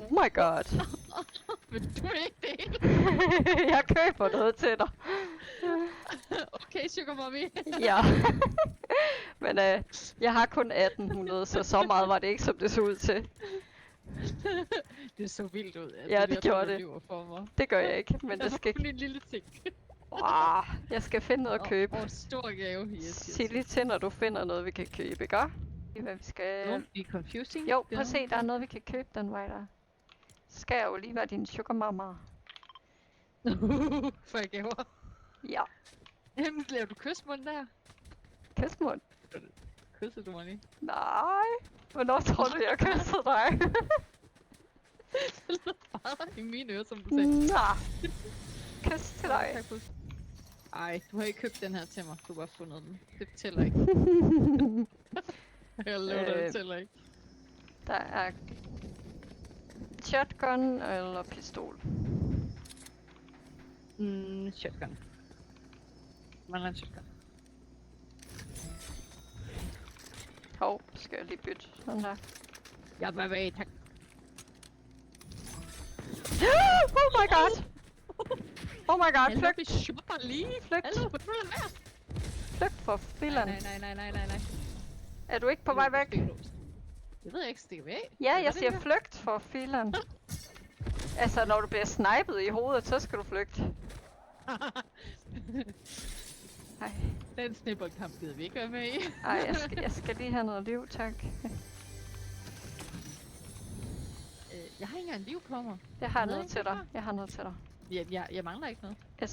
Oh my god. Vil du ikke det? Jeg køber noget til dig. Okay, Sugar Mommy. Ja. Men jeg har kun 1800, så meget var det ikke, som det så ud til. Det så vildt ud. Altså, Ja, det jeg gjorde tror, du det. lyver for mig. Det gør jeg ikke, men det skal kun en lille ting. Jeg skal finde noget at købe. Stor gave. Yes, Sig lige til, når du finder noget, vi kan købe, ikke? Hvad vi skal... Don't be confusing. Jo, prøv at se, der er noget, vi kan købe den vej der. Så skal jeg jo lige være din sugar mama. For jeg gaver. Ja. Jamen, laver du kysmund der? Kysmund? Kysser du mig lige? Nej. Hvornår tror du, jeg kyssede dig? Det lød bare i mine ører, som du sagde. Nej. Kys til dig. Tak, pus. Ej, du har ikke købt den her til mig. Du har bare fundet den. Det fortæller ikke. Jeg lover dig, det fortæller ikke. Der er shotgun eller pistol. Shotgun. Mangler en shotgun. Hov, skal jeg lige bytte sådan der. Ja, hvad, tak. Oh my god! Oh my god, Hallo, vi flygt! shopper lige. Flygt! Hallo, hvad er det? Flygt for filan. Nej. Er du ikke på vej væk? Jeg ved ikke, stikke væk. Ja, jeg siger flygt for filan. Altså, når du bliver snipet i hovedet, så skal du flygte. Ej, Den snibboldkamp gider vi ikke være med i. ej, jeg skal lige have noget liv, tak. Jeg har ikke engang liv på mig. Jeg har Ved noget ikke, til dig. hvorfor. Jeg har noget til dig. Jeg mangler ikke noget. Jeg